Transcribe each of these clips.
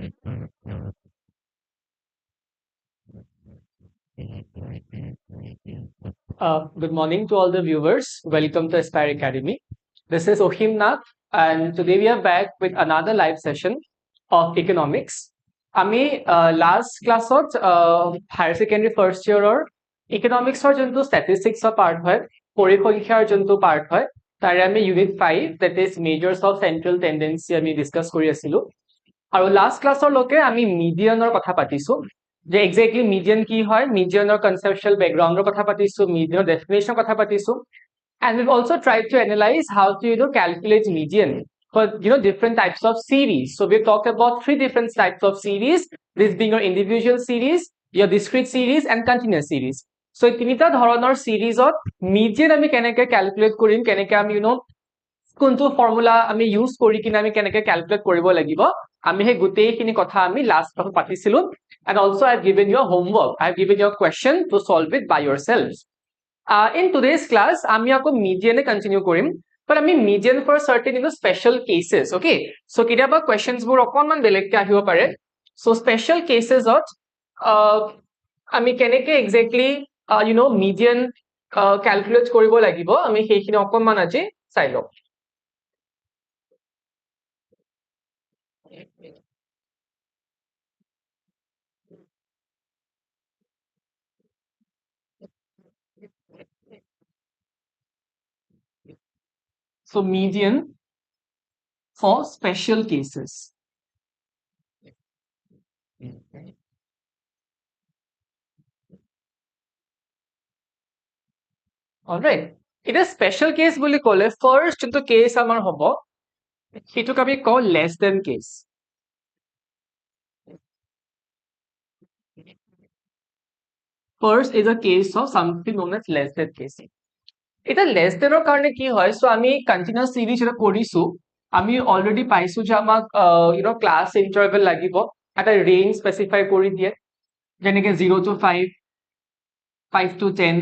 Good morning to all the viewers. Welcome to Aspire Academy. This is Ohim Nath, and today we are back with another live session of economics. আমি last ক্লাছত higher secondary first ইয়েৰৰ ইকনমিক্সৰ যোনটো ষ্টেটিষ্টিক্সৰ part হয়, পৰিসংখ্যাৰ যোনটো part হয়, তাৰে আমি unit 5 that is measures of central tendency আমি ডিছকাছ কৰি আছিলোঁ। আৰু লাষ্ট ক্লাছৰলৈকে আমি মিডিয়ানৰ কথা পাতিছো যে এক্স্যাক্টলি মিডিয়ান কি হয়, মিডিয়ানৰ কনসেপচুৱেল বেকগ্ৰাউণ্ডৰ কথা পাতিছো, মিডিয়ানৰ ডেফিনেশ্যনৰ কথা পাতিছো, and we've also tried to analyze how to calculate median for different types of series. So we've talked about 3 different types of series, this being your individual series, your discrete series and continuous series. So তিনিটা ধৰণৰ সিৰিজত median আমি কেনেকৈ calculate কৰিম, কেনেকৈ আমি কোনটো formula আমি use কৰি কিনে আমি কেনেকৈ ক্যালকুলেট কৰিব লাগিব, আমি হে গুটেইখিনি কথা আমি লাষ্ট ক্লাছত পাতিছিলো। And also I've given you a homework, I've given you a question to solve it by yourselves. In today's class আমি আকৌ median continue কৰিম, but আমি median for certain special cases, okay? So কেতিয়াবা questions বোৰ অকনমান বেলেগকৈ আহিব পাৰে। So special cases আমি কেনেকৈ exactly median calculate কৰিব লাগিব, আমি সেইখিনি অকনমান আজি চাই লওঁ। So median for special cases. Alright, it is special case বুলি ক'লে first যোনটো case আমাৰ হ'ব সেইটোক আমি কওঁ less than case. First is a case of something known as less than case. এটা less than ৰ কাৰণে কি হয়, so আমি continuous series যেটা কৰিছো, আমি already পাইছো যে আমাক class interval লাগিব, এটা range specify কৰি দিয়ে, যেনেকৈ 0 to 5, 5 to 10,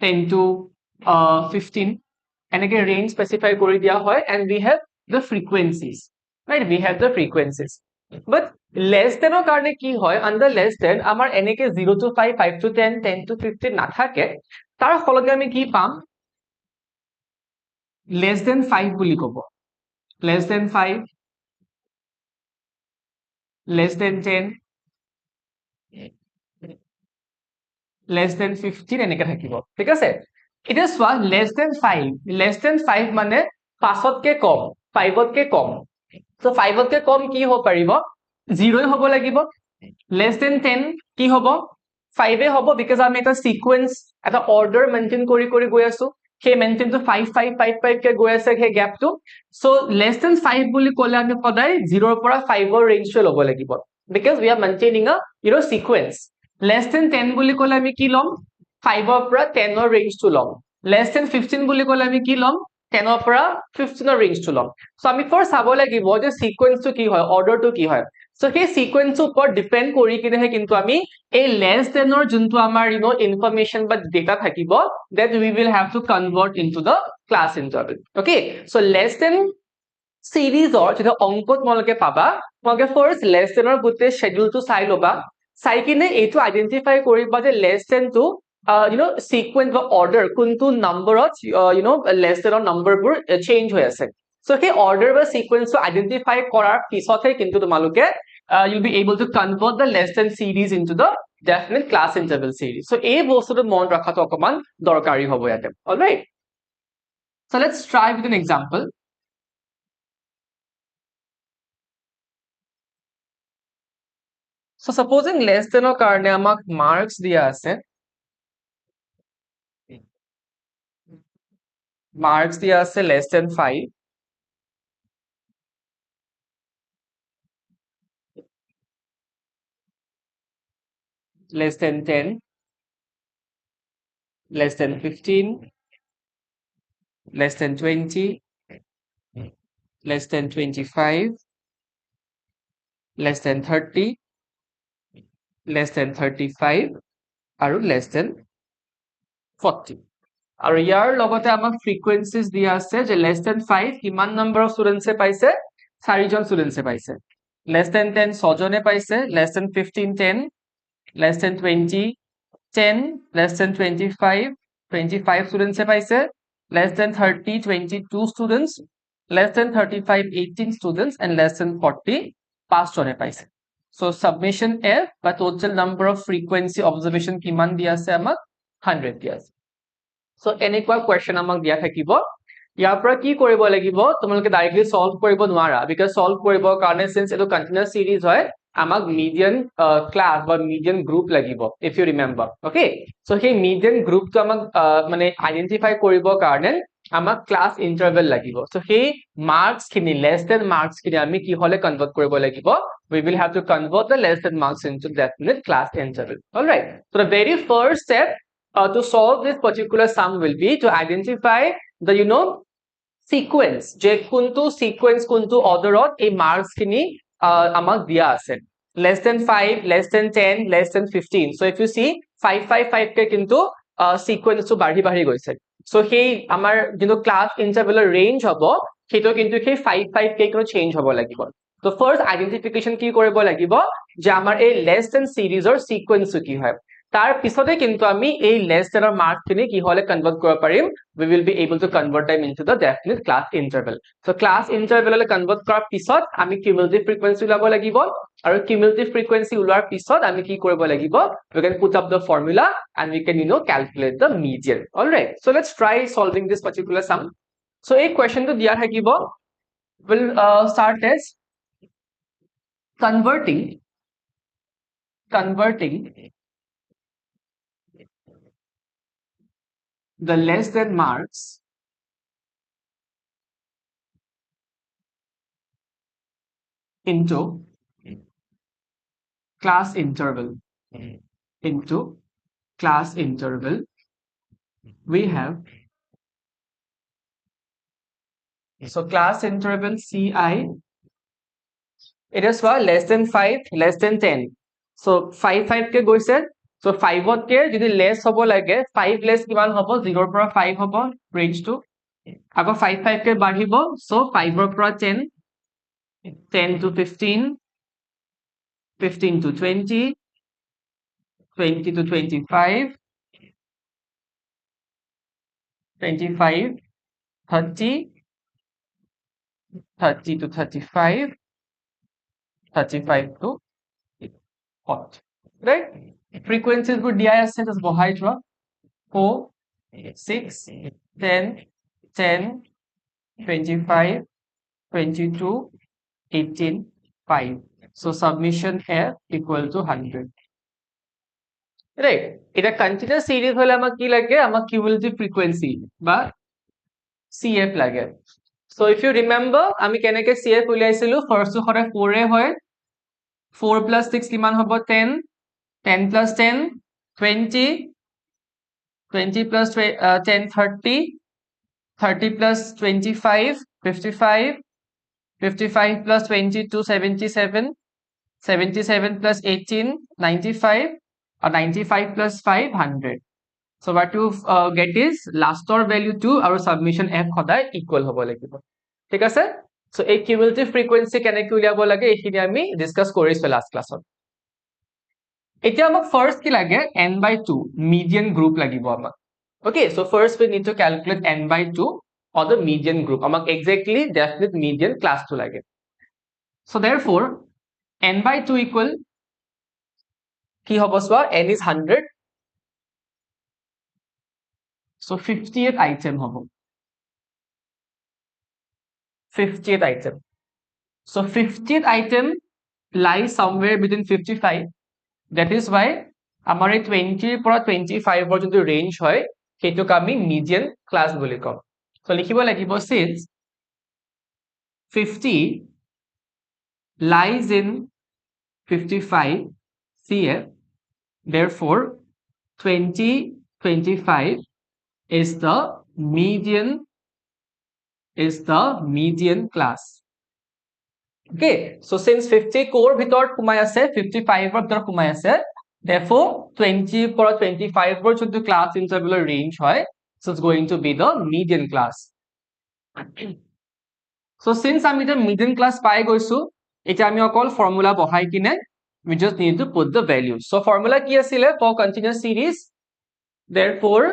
10 to 15, এনেকৈ range specify কৰি দিয়া হয়, and we have the frequencies, right? We have the frequencies. But less than ৰ কাৰণে কি হয়, under less than আমাৰ এনেকৈ 0 to 5, 5 to 10, 10 to 15 নাথাকে, তাৰ সলনি আমি কি পাম, less than 5 বুলি ক'ব, less than 5, less than 10, less than 15 এনেকৈ থাকিব, ঠিক আছে? এতিয়া চোৱা less than 5 মানে 5তকৈ কম, 5তকৈ কম, so 5তকৈ কম কি হ'ব পাৰিব, 0 হ'ব লাগিব। less than 10 কি হ'ব, 5 হ'ব, because আমি এটা sequence, এটা order maintain কৰি গৈ আছো, সেই maintain to 5 5 5 5 কে গৈ আছে সেই গ্যাপটো। so less than 5 বুলি ক'লে আমি সদায় 0 ৰ পৰা 5 ৰ ৰেঞ্জটো ল'ব লাগিব, because we are maintaining a sequence. less than 10 বুলি ক'লে আমি কি ল'ম, 5 ৰ পৰা 10 ৰ ৰেঞ্জটো ল'ম। less than 15 বুলি ক'লে আমি কি ল'ম, 10 ৰ পৰা 15 ৰ ৰেঞ্জটো ল'ম। so আমি first চাব লাগিব যে সিকুৱেন্সটো কি হয়, অৰ্ডাৰটো কি হয়। so সেই সিকুৱেন্সৰ ওপৰত ডিপেন্ড কৰি কিনেহে কিন্তু আমি এই less than ৰ যোনটো আমাৰ ইনফৰমেশন বা ডেটা থাকিব, that we will have to convert into the class interval. okay, so less than সিৰিজৰ যেটা অংকত তোমালোকে পাবা, তোমালোকে ফাৰ্স্ট less than ৰ গোটেই scheduleটো চাই ল'বা, চাই কিনে এইটো আইডেন্টিফাই কৰিবা যে less than টো sequence বা order কোনটো নম্বৰত less than ৰ নম্বৰবোৰ চেঞ্জ হৈ আছে। so সেই order বা sequence টো আইডেন্টিফাই কৰাৰ পিছতহে কিন্তু তোমালোকে you'll be able to convert the less than series into the definite class interval series. so এই বস্তুটো মন ৰখাটো অকমান দৰকাৰী হ'ব ইয়াতে। alright, so let's try with an example. so supposing less than ৰ কাৰণে আমাক marks দিয়া আছে, marks দিয়া আছে less than 5, less than 10, less than 15, less than 20, less than 25, less than 30, less than 35 আৰু less than 40. আৰু ইয়াৰ লগতে আমাক frequencies দিয়া আছে যে less than 5 কিমান number of students পাইছে, 4জন students পাইছে, less than 10 ছজনে পাইছে, less than 15 10, less than 20 10, less than 25 25 students এ পাইছে, less than 30 22 students, less than 35 18 students, and less than 40 5 জনে পাইছে. So submission F বা total number of frequency observation কিমান দিয়া আছে আমাক 100 দিয়া আছে. So এনেকুৱা question আমাক দিয়া থাকিব. ইয়াৰ পৰা কি কৰিব লাগিব, তোমালোকে ডাইৰেক্টলি সলভ কৰিব নোৱাৰা, বিকজ সলভ কৰিবৰ কাৰণে সিন্স এইটো কন্টিনিউয়াস সিৰিজ হয়, আমাক মিডিয়ান ক্লাস বা মিডিয়ান গ্ৰুপ লাগিব, if you remember. Okay, so সেই মিডিয়ান গ্ৰুপটো আমাক মানে আইডেন্টিফাই কৰিবৰ কাৰণে আমাক ক্লাস ইন্টাৰভেল লাগিব. সো সেই মাৰ্কস খিনি লেস দেন মাৰ্কস খিনি আমি কি হলে কনভার্ট কৰিব লাগিব, we will have to convert the less than marks into definite class interval. All right, so the very first step to solve this particular sum will be to identify the sequence, যে কোনটো sequence কোনটো orderত এই marks খিনি আমাক দিয়া আছে, less than 5, less than 10, less than 15. So if you see 555 কে কিন্তু sequence টো বাঢ়ি বাঢ়ি গৈছে. So সেই আমাৰ যিটো class interval range হ'ব, সেইটো কিন্তু সেই 55 কে কোনো change হ'ব লাগিব. So first identification কি কৰিব লাগিব, যে আমাৰ এই less than series or sequence কি হয়, তাৰ পিছতে কিন্তু আমি এই less than or marks খিনি কি হলে কনভার্ট কৰিব পাৰিম, we will be able to convert them into the definite class interval. So class interval le convert কৰাৰ পিছত আমি cumulative frequency উলাব লাগিব, আৰু cumulative frequency উলোৱাৰ পিছত আমি কি কৰিব লাগিব, we can put up the formula and we can calculate the median. All right, so let's try solving this particular sum. So এই question to দিয়া থাকিব, will start as converting the less than marks into class interval. We have, so class interval CI, it is for less than 5, less than 10. So 5 কে গৈছে, so 5 কে যদি less হ'ব লাগে, 5 less কিমান হ'ব, 0 পৰা 5 হ'ব range to, আকৌ 5 কে বাঢ়িব, so 5 পৰা 10, 10 to 15, 15 to 20, 20 to 25, 25, 30, 30 to 35, 35 to 40. Right? Frequencies would DIS set as Bohydra 4, 6, 10, 10, 25, 22, 18, 5. So submission F equal to 100. Right? এটা continuous series হলে আমাক কি লাগে, আমাক cumulative frequency বা CF লাগে. So if you remember, আমি কেনেকে CF উলিয়াইছিলো, first টো সদায় 4 এ হয়, 4 plus 6 কিমান হ'ব, 10, 10 plus 10 20, 20 plus 10 30, 30 plus 25 55, 55 plus 22 77, 77 plus 18 95, or 95 plus 5 100. So what you get is last or value 2 আৰু submission F সদায় equal হ'ব লাগিব, ঠিক আছে? So এই cumulative frequency কেনেকৈ উলিয়াব লাগে এইখিনি আমি ডিসকাস কৰিছো লাষ্ট ক্লাছত. এতিয়া আমাক ফার্স্ট কি লাগে, n by 2 median group লাগিব আমাক. Okay, so first we need to calculate n by 2 or the median group. আমাক exactly definite median class to লাগে. So therefore n by 2 equal কি হ'ব, চোৱা n is 100, so 50th item হ'ব, 50th item. So 50th item lies somewhere between 55. That is why আমাৰ এই 20 পৰা 25 ৰ যোনটো ৰেঞ্জ হয় সেইটোক আমি মিডিয়ান ক্লাস বুলি কম. So লিখিব লাগিব, since 50 lies in 55 CF, therefore 2025 is the median class. Okay, so since 50 core ভিতৰত সোমাই আছে, 55 ৰ ভিতৰত সোমাই আছে, therefore 20 পৰা 25 ৰ যোনটো class interval range হয়, so it's going to be the median class. So since আমি the median class পাই গৈছো, এটা আমি অকল ফৰ্মুলা বহাই কিনে we just need to put the values. So formula কি আছিলে for continuous series? Therefore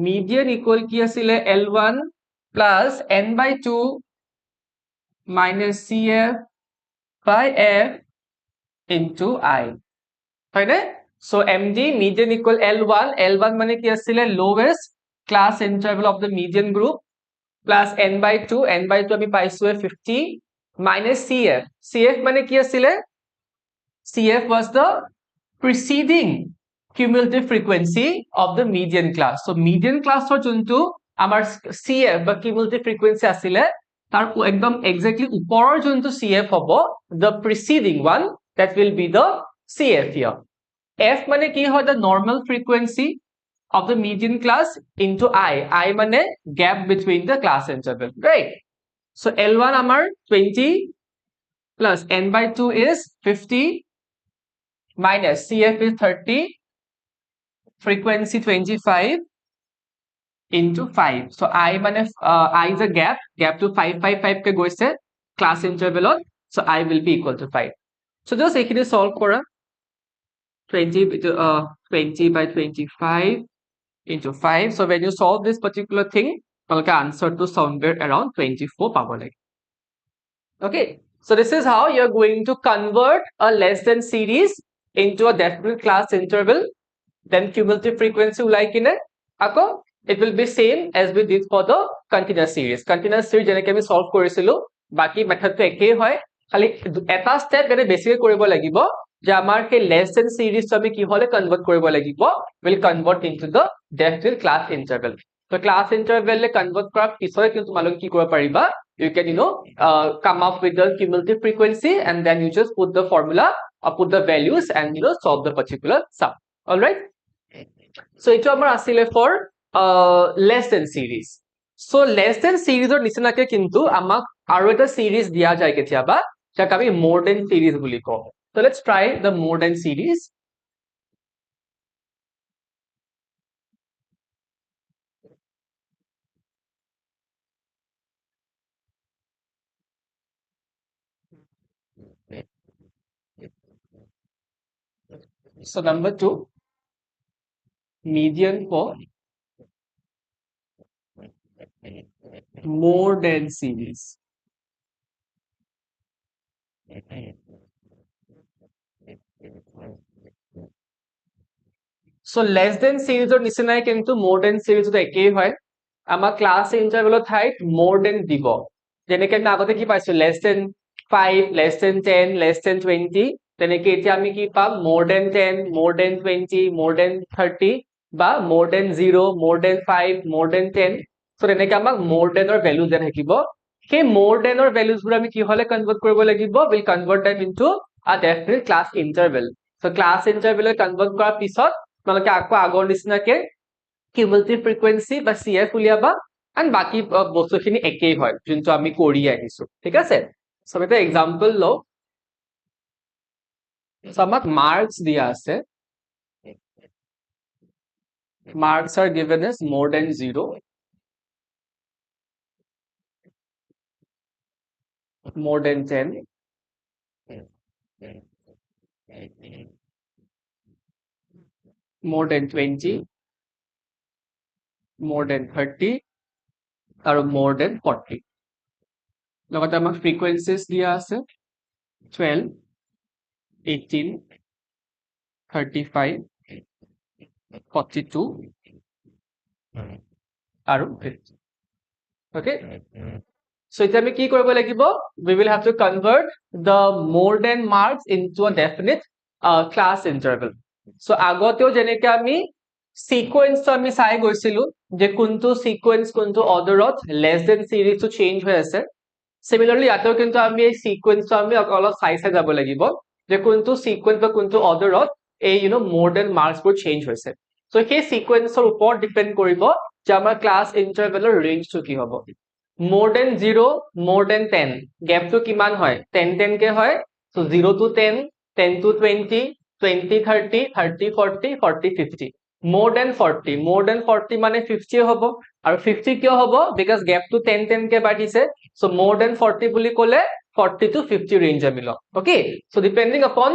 median equal কি আছিলে L1 plus n by 2 minus CF by F into I. হয়নে? So MD median equal L1. L1 মানে কি আছিলে lowest class interval of the median group plus n by 2. N by 2 আমি পাইছো 50 minus CF. CF মানে কি আছিলে? CF was the preceding cumulative frequency of the median class. So median class for যোনটো আমাৰ CF বা cumulative frequency আছিলে তাৰ একদম exactly ওপৰৰ যোনটো CF হ'ব the preceding one that will be the CF here. F মানে কি হয় the normal frequency of the median class into I মানে gap between the class interval, right? So L1 আমাৰ 20 plus n by 2 is 50 minus CF is 30, frequency 25 into 5. So I মানে I is a gap to 5 ke গৈছে class interval on. So I will be equal to 5. So just এইখিনি solve কৰা 20 by 25 into 5. So when you solve this particular thing, তোমালোকে answer to somewhere around 24 পাব লাগে. Okay, so this is how you're going to convert a less than series into a definite class interval. Then cumulative frequency ulai kine ako it will be same as we did for the continuous series. Continuous series jeneke ami solve korisilu baki method to ekei hoy khali eta step ene basically koribo lagibo je amar ke less than series to ami ki hole convert koribo lagibo will convert into the definite class interval. So class interval le convert kora pisore kintu tumalok ki koribo pariba you can come up with the cumulative frequency and then you just put the formula or put the values and solve the particular sum. All right, so eto amar asile for less than series. So less than series or nisinake kintu amak aro eta series dia jay ketiaba jak ami more than series buli ko. So let's try the more than series. So number 2, median for more than series. So less than series or nisinai kintu more than series to ekei hoy ama class interval height more than dibo jeneke na agote ki paisu less than 5 less than 10 less than 20 teneke eta ami ki pam more than 10 more than 20 more than 30 ba more than 0 more than 5 more than 10 so teneke amak more than or value den hakibo সেই more than or values bur ami ki hole convert koribo lagibo will convert them into a definite class interval. So class interval convert kora pisot তোমালোকে আকৌ আগৰ নিচিনাকে cumulative frequency বা CF উলিয়াবা and বাকি বস্তুখিনি একেই হয় যোনটো আমি কৰি আহিছো ঠিক আছে সো এটা এক্সাম্পল লো সো আমাক মার্কস দিয়া আছে marks are given as more than 0 more than 10 more than 20 more than 30 আৰু more than 40 লগতে আমাক frequencies দিয়া আছে 12 18 35 42 আৰু 50 okay so এটা আমি কি কৰিব লাগিব we will have to convert the more than marks into a definite class interval so আগতেও যেনেকে আমি sequence তো আমি চাই গৈছিলো যে কোনটো sequence কোনটো orderত less than series to change হৈ আছে similarly ইয়াতেও কিন্তু আমি এই sequence তো আমি অলপ চাই যাব লাগিব যে কোনটো sequence বা কোনটো orderত এই more than marks বোৰ change হৈছে so সেই sequence ৰ ওপৰত depend কৰিব যে আমাৰ class interval ৰ range to কি হ'ব more than 0 more than 10 gap to kiman hoy 10 10 ke hoy so 0 to 10 10 to 20 20 30 30 40 40 50 more than 40 mane 50 hobo aru 50 kyo hobo because gap to 10 10 ke badise so more than 40 buli kole 40 to 50 range আমি লম okay so depending upon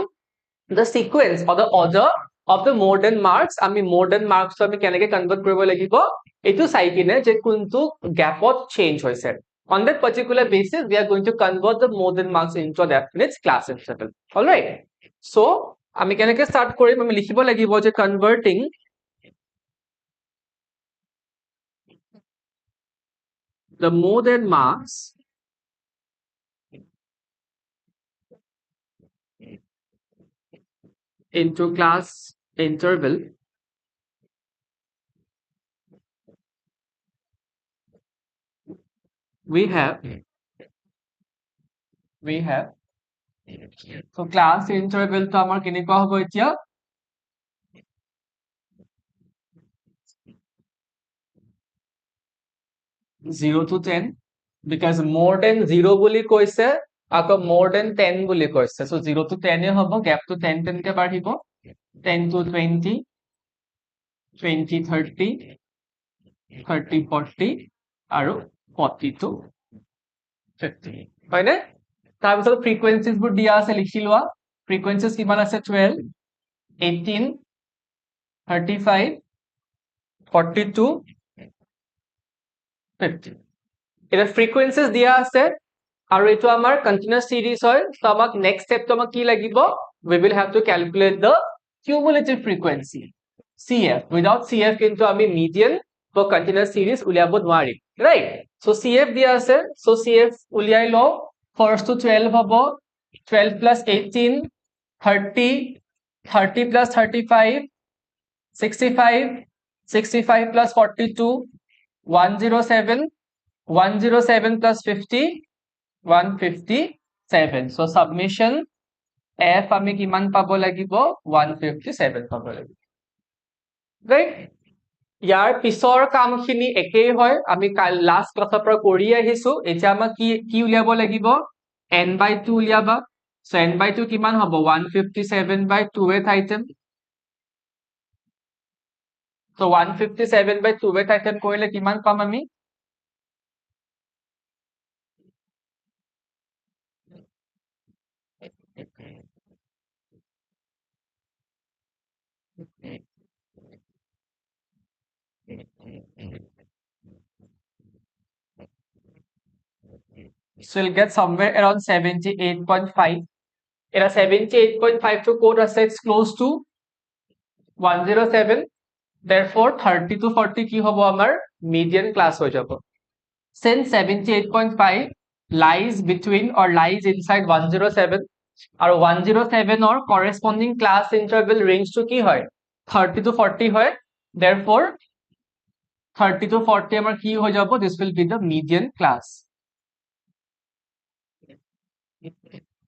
the sequence or the order of the more than marks আমি more than marks আমি কেনেকৈ convert কৰিব লাগিব এটো চাই কিনে যে কোনটো গ্যাপত চেঞ্জ হৈছে on that particular basis we are going to convert the more than marks into a definite class interval all right so আমি কেনেকৈ start কৰিম আমি লিখিব লাগিব যে converting the more than marks into class interval we have so class interval to amar কেনেকুৱা হ'ব এতিয়া 0 to 10 because more than 0 বুলি কৈছে আকৌ more than 10 বুলি কৈছে so 0 to 10 এ হ'ব gap to 10 10 কে বাঢ়িব 10 to 20 20 30 30 40 আৰু 40 to 50 হয়নে তাৰপিছত frequencies বোৰ দিয়া আছে লিখি লোৱা frequencies কিমান আছে 12 18 35 42 50 এটা frequencies দিয়া আছে আৰু এটো আমাৰ continuous series হয় so আমাক next step তো আমাক কি লাগিব we will have to calculate the cumulative frequency CF without CF কিন্তু আমি median for continuous series উলিয়াব নোৱাৰিম right so CF দিয়া আছে so CF উলিয়াই লও first to 12 হ'ব 12 plus 18 30 30 plus 35 65 65 plus 42 107 107 plus 50 157 so submission F আমি কিমান পাব লাগিব 157 পাব লাগিব right ইয়াৰ পিছৰ কামখিনি একেই হয় আমি লাষ্ট ক্লাছৰ পৰা কৰি আহিছো এতিয়া আমাক কি উলিয়াব লাগিব n/2 উলিয়াবা so n/2 কিমান হ'ব 157/2th item so 157/2th item কৰিলে কিমান পাম আমি so you'll get somewhere around 78.5 এটা 78.5 to code আছে it's close to 107 therefore 30 to 40 কি হ'ব আমাৰ median class হৈ যাব since 78.5 lies between or lies inside 107 আৰু 107 or corresponding class interval range to কি হয় 30 to 40 হয় therefore 30 to 40 আমাৰ কি হৈ যাব this will be the median class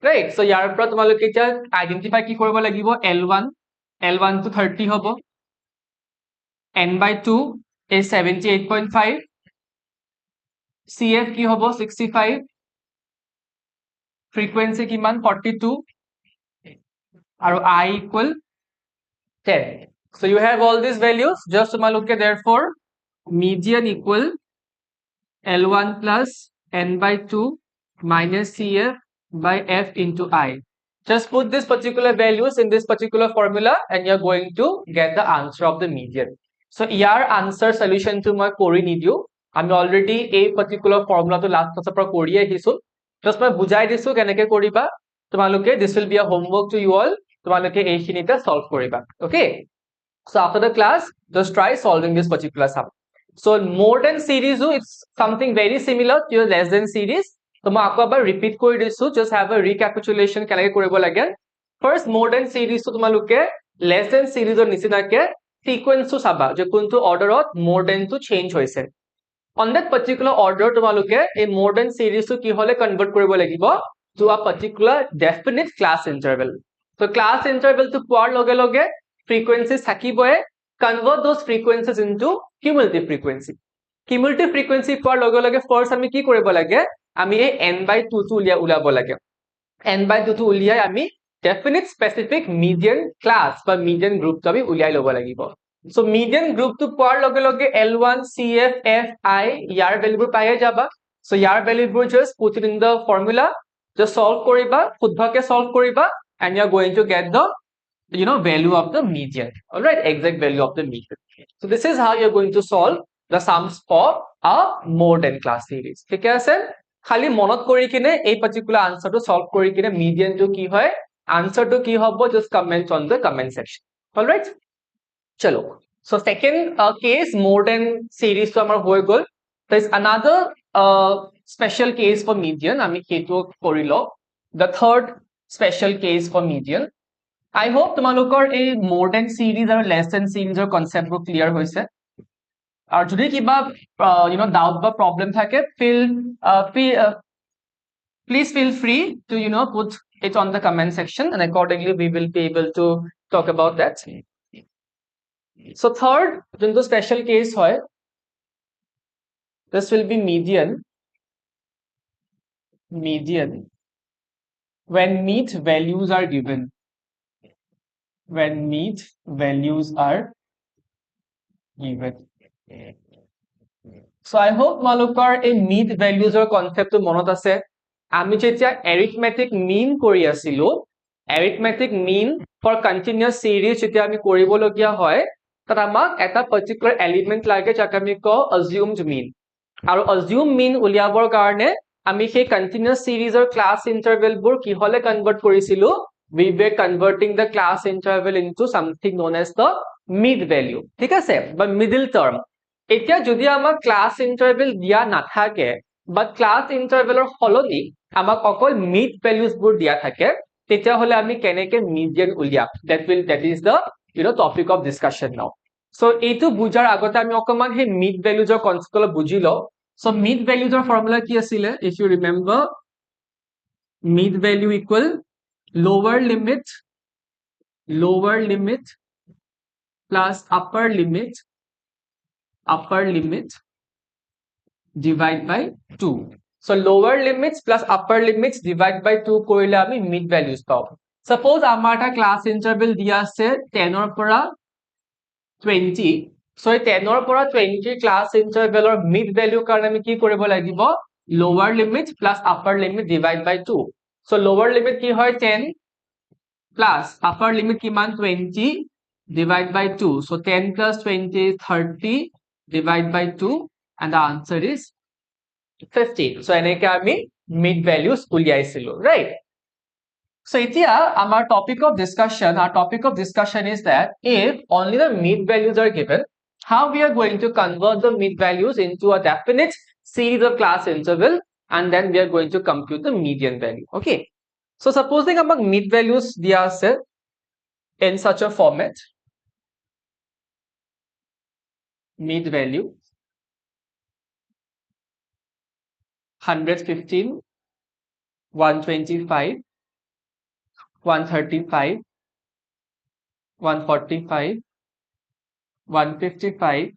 right so ইয়াৰ পৰা তোমালোকে এতিয়া আইডেন্টিফাই কি কৰিব লাগিব L1 to 30 হ'ব n/2 is 78.5 CF কি হ'ব 65 frequency কিমান 42 আৰু I equal 10 so you have all these values just তোমালোকে therefore median equal L1 plus n/2 minus CF by F into I just put these particular values in this particular formula and you're going to get the answer of the median so year answer solution to মই কৰি নিদিও আমি already এই particular formula to last class পৰা কৰি আহিছো just মই বুজাই দিছো কেনেকৈ কৰিবা তোমালোকে this will be a homework to you all তোমালোকে এইখিনিতে solve কৰিবা okay so after the class just try solving this particular sum so more than series it's something very similar to your less than series so মই আকৌ এবাৰ repeat কৰি দিছো just have a recapitulation কেনেকৈ কৰিব লাগে first more than series তো তোমালোকে less than series ৰ নিচিনাকে sequence তো চাবা যে কোনটো অৰ্ডাৰত more than to change হৈছে on that particular order তোমালোকে এই more than series তো কি হলে convert কৰিব লাগিব to a particular definite class interval so class interval to পোৱাৰ লগে লগে frequencies থাকিবয়ে convert those frequencies into cumulative frequency cumulative frequency পোৱাৰ লগে লগে first আমি কি কৰিব লাগে আমি এই n/2 to উলিয়াব লাগে n/2 to উলিয়াই আমি definite specific median class বা median group তো আমি উলিয়াই লব লাগিব so median group to পোৱাৰ লগে লগে L1 CF F I year value বোৰ পাইয়ে যাবা so ইয়াৰ value বোৰ just put it in the formula just solve কৰিবা শুদ্ধকে solve কৰিবা and you are going to get the value of the median. All right, exact value of the median. So this is how you're going to solve the sums for a more than class series. ঠিক আছে খালি মনত কৰি কিনে এই particular answer to solve কৰি কিনে median to কি হয় answer to কি হ'ব just comment on the comment section. All right, chalo. So second case more than series to amar hoy gol. There is another special case for median. আমি সেইটো কৰি লও. The third special case for median. I hope তোমালোকৰ এই more than series আৰু less than series ৰ concept বোৰ clear হৈছে আৰু যদি কিবা doubt বা problem থাকে please feel free to put it on the comment section and accordingly we will be able to talk about that. So third যোনটো special case হয় this will be median when meet values are given. When meet values are given. So I hope তোমালোকৰ এই meet values ৰ concept টো মনত আছে আমি যেতিয়া arithmetic mean কৰি আছিলো arithmetic mean for continuous series যেতিয়া আমি কৰিব লগিয়া হয় তাত আমাক এটা particular element লাগে যাক আমি কও assumed mean আৰু assumed mean উলিয়াবৰ কাৰণে আমি সেই continuous series ৰ class interval বোৰ কি হলে convert কৰিছিলো we were converting the class interval into something known as the mid value. ঠিক আছে বা middle term. এতিয়া যদি আমাক class interval দিয়া নাথাকে but class interval ৰ হলনি আমাক অকল mid values বোৰ দিয়া থাকে তেতিয়া হলে আমি কেনেকে median উলিয়াম that is the topic of discussion now. So এইটো বুজাৰ আগতে আমি অকমান হে mid values ৰ concept অলপ বুজি লও. So mid values ৰ formula কি আছিলে if you remember mid value equal lower limit plus upper limit divide by 2. So lower limits plus upper limits divide by 2 কৰিলে আমি mid values পাও. Suppose আমাৰ এটা class interval দিয়া আছে 10 ৰ পৰা 20. So 10 ৰ পৰা 20 class interval ৰ mid value কাৰণে আমি কি কৰিব লাগিব lower limit plus upper limit divide by 2. So lower limit কি হয় 10 plus upper limit কিমান 20 divide by 2. So 10 plus 20 is 30 divide by 2 and the answer is 15. So এনেকে আমি mid values উলিয়াইছিলো right. So এতিয়া our topic of discussion is that if only the mid values are given how we are going to convert the mid values into a definite series of class interval and then we are going to compute the median value. Okay, so supposing আমাক mid values দিয়া আছে in such a format mid value 115 125 135 145 155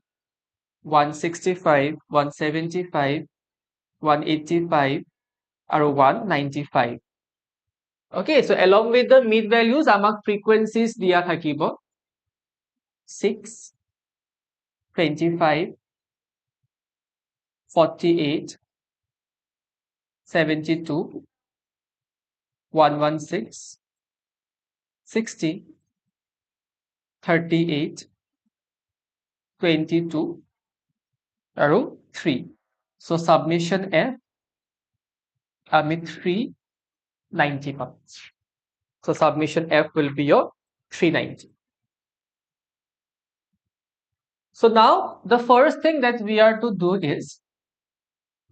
165 175 185 and 195. Okay, so along with the mid values amak frequencies dia thakibo 6 25 48 72 116 60 38 22 আৰু 3. So submission F আমি 390 পাম. So submission F will be your 390. So now the first thing that we are to do is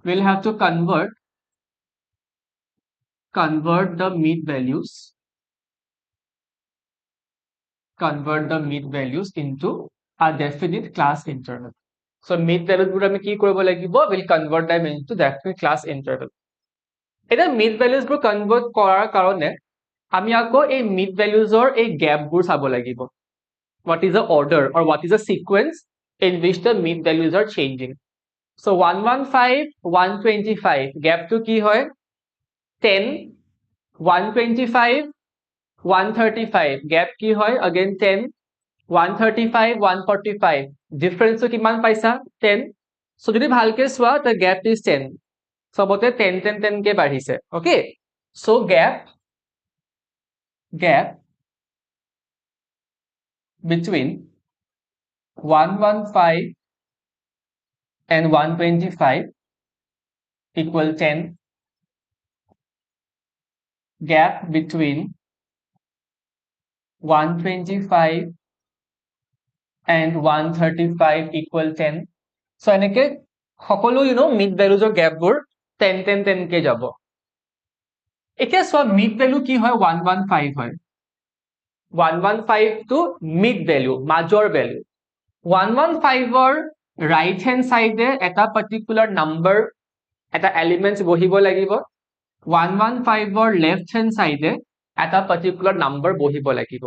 we'll have to convert the mid values into a definite class interval. So mid values বোৰ আমি কি কৰিব লাগিব will convert them into definite class interval. এটা mid values বোৰ convert কৰাৰ কাৰণে আমি আকৌ এই mid values ৰ এই gap বোৰ চাব লাগিব. What is the order or what is the sequence in which the mid values are changing. So 115 125 gap to কি হয় 10 125 135 gap কি হয় again 10 135 145 difference to কিমান পাইছা 10. So যদি ভালকে চোৱা the gap is 10 সবতে 10 10 10 কে বাঢ়িছে. Okay, So gap between 115 and 125 equal 10. Gap between 125 and 135 equal 10. So এনেকে সকলো mid values or gap বোৰ 10 10 10 কে যাব। এতিয়া চোৱা mid value কি হয় 115 হয়। 115 to mid value মাজৰ value 115 ৰ right hand side এটা particular number এটা elements বহিব লাগিব 115 ৰ left hand side এটা particular number বহিব লাগিব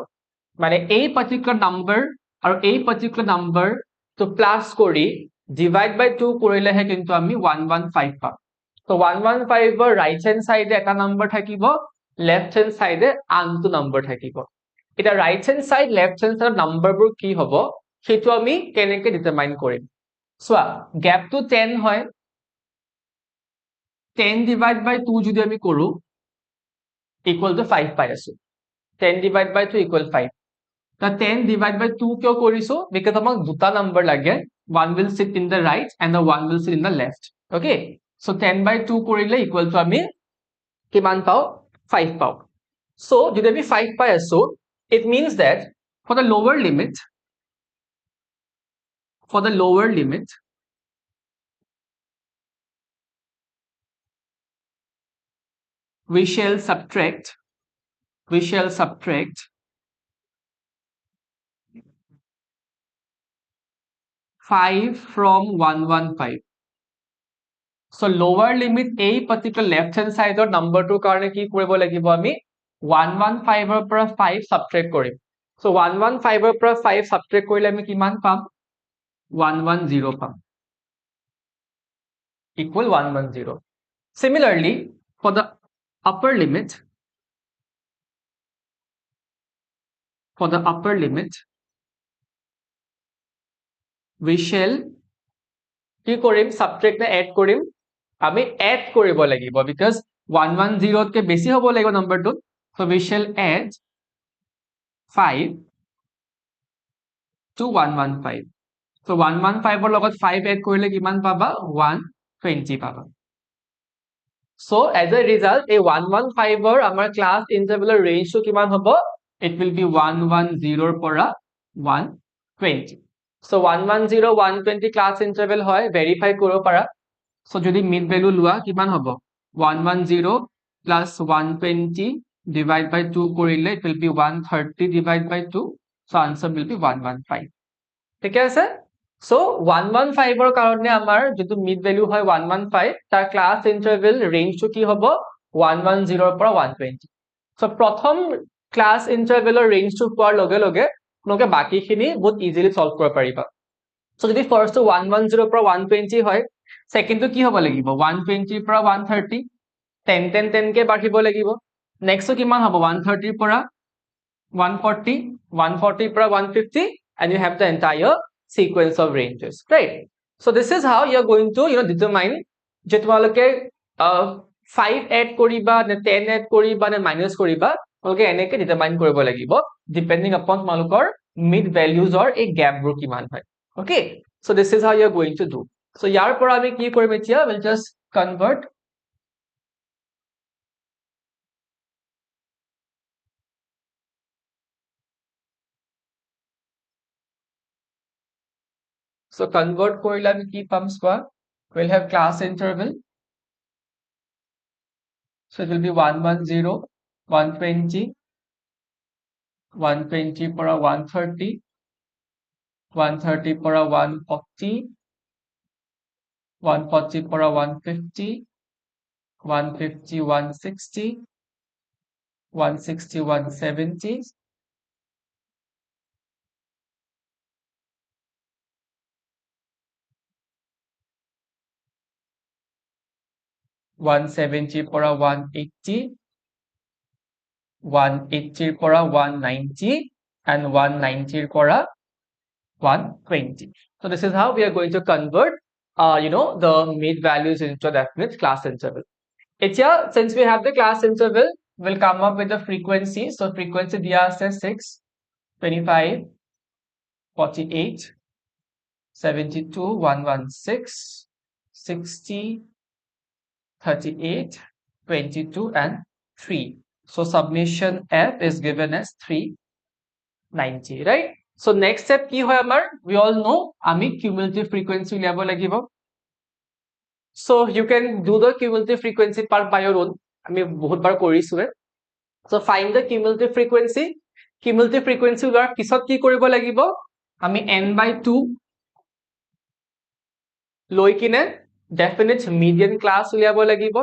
মানে এই particular number আৰু এই particular number to plus কৰি divide by 2 কৰিলেহে কিন্তু আমি 115 পাম so 115 ৰ right hand side এটা number থাকিব left hand side আনটো number থাকিব এটা right hand side left hand side number বোৰ কি হ'ব সেইটো আমি কেনেকৈ ডিটাৰমাইন কৰিম চোৱা গ্যাপ টো 10 হয় 10 divided by 2 যদি আমি কৰো equal to 5 পাই আছো 10 divided by 2 equal 5 the 10 divided by 2 কিয় কৰিছো because আমাক দুটা number লাগে one will sit in the right and the one will sit in the left okay so 10 by 2 কৰিলে equal to আমি কিমান পাও 5 পাও so যদি আমি 5 পাই আছো it means that for the lower limit we shall subtract 5 from 115 so lower limit a particular left hand side or number to karone ki koribo lagibo ami 115 er pora 5 subtract korim so 115 er pora 5 subtract korile ami kiman pam 110 pam equal 110 similarly for the upper limit we shall কি কৰিম subtract নে add কৰিম আমি add কৰিব লাগিব because 110 কে বেছি হ'ব লাগিব নম্বৰটো so we shall add 5 to 115 so 115 ৰ লগত 5 add কৰিলে কিমান পাবা 120 পাবা so as a result এই 115 ৰ আমাৰ class interval range টো কিমান হ'ব it will be 110 ৰ পৰা 120 so 110 120 class interval হয় verify কৰিব পাৰা so যদি mid value লোৱা কিমান হ'ব 110 plus 120 divide by 2 কৰিলে it will be 130 divide by 2 so answer will be 115 ঠিক আছে so 115 ৰ কাৰণে আমাৰ যেটো mid value হয় 115 তাৰ class interval range টো কি হ'ব 110 ৰ পৰা 120 so প্ৰথম class interval range টো পোৱাৰ লগে লগে তোমালোকে বাকিখিনি বহুত easily solve কৰিব পাৰিবা so যদি first to 110 পৰা 120 হয় second to কি হ'ব লাগিব 120 পৰা 130 10 10 10 কে বাঢ়িব লাগিব next to কিমান হ'ব 130 পৰা 140 140 পৰা 150 and you have the entire sequence of ranges right so this is how you are going to determine যে তোমালোকে 5 add কৰিবা নে 10 add কৰিবা নে minus কৰিবা তোমালোকে এনেকে determine কৰিব লাগিব depending upon তোমালোকৰ mid values or a gap বোৰ কিমান হয় okay so this is how you are going to do so ইয়াৰ পৰা আমি কি কৰিম এতিয়া we'll just convert so convert কৰিলে আমি কি পাম চোৱা we'll have class interval so it will be 110 120 120 পৰা 130 130 পৰা 140 140 পৰা 150 150 160 160 170 170 পৰা 180 180 পৰা 190 and 190 পৰা 120 so this is how we are going to convert the mid values into a definite class interval Since we have the class interval, we'll come up with the frequency. So frequency diya ase 6, 25, 48, 72, 116, 60, 38, 22, and 3. So submission F is given as 390, right? So next step ki hoy amar, we all know ami cumulative frequency uliabo lagibo. So you can do the cumulative frequency part by your own. Ami bahut bar korisu. So find the cumulative frequency. Cumulative frequency উলোৱাৰ পিছত কি কৰিব লাগিব? আমি n/2 লৈ কিনে definite median class উলিয়াব লাগিব.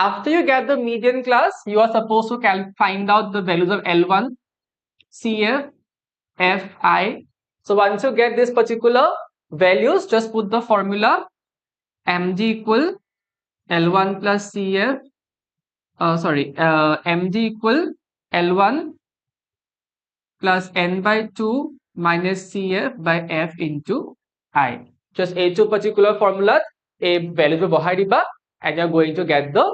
After you get the median class, you are supposed to find out the values of L1, CF, Fi. So once you get this particular values, just put the formula mg equal L1 plus CF. Mg equal L1 plus n/2 minus CF by F into I. Just a2 particular formula, a value to bahai diba, and you're going to get the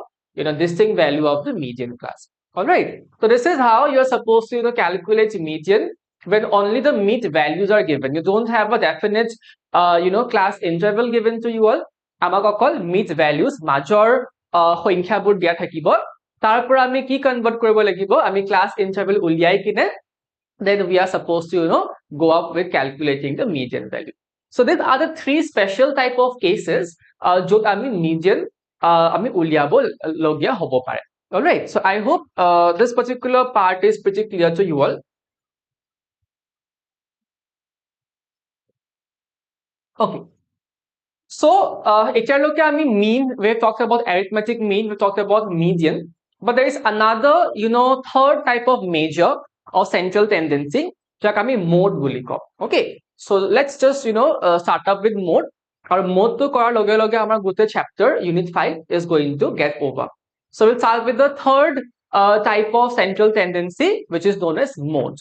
distinct value of the median class. Alright. So this is how you're supposed to calculate median when only the mid values are given. You don't have a definite class interval given to you all. Amak okol mid values major সংখ্যাবোৰ দিয়া থাকিব. তাৰ পৰা আমি কি convert কৰিব লাগিব? আমি class interval উলিয়াই কিনে then we are supposed to go up with calculating the median value. So these are the three special type of cases jot ami median ami uliabo logia hobo pare. All right, so I hope this particular part is pretty clear to you all. Okay, so etyaloke ami mean, we talked about arithmetic mean, we talked about median, but there is another third type of measure or central tendency jak ami mode buli ko. Okay, so let's just start up with mode. Our mode to korar loge loge amar gote chapter unit 5 is going to get over. So we'll start with the third type of central tendency, which is known as mode.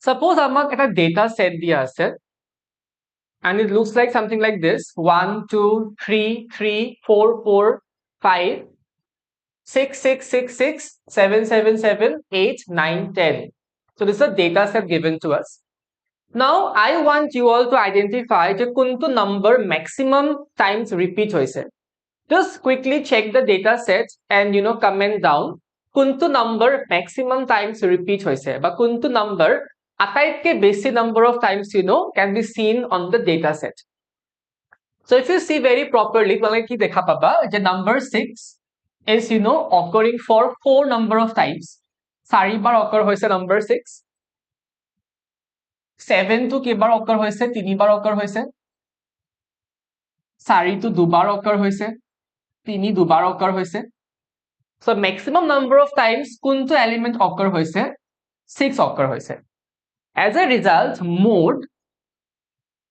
Suppose amak eta data set dia ase, and it looks like something like this: 1 2 3 3 4 4 5 6 6 6 6 7 7 7 8 9 10. So this is a data set given to us. Now I want you all to identify je kuntu number maximum times repeat hoise. Just quickly check the data set and comment down kuntu number maximum times repeat hoise ba kuntu number ataitke besi number of times can be seen on the data set. So if you see very properly, তোমালোকে কি দেখা পাবা যে number 6 is occurring for 4 number of times. 4 bar occur hoise number 6. 7 to কেইবাৰ occur hoise? 3 bar occur hoise. 4 to 2 bar occur hoise. 3 2 bar occur hoise. So maximum number of times kuntu element occur hoise? 6 occur hoise. As a result, mode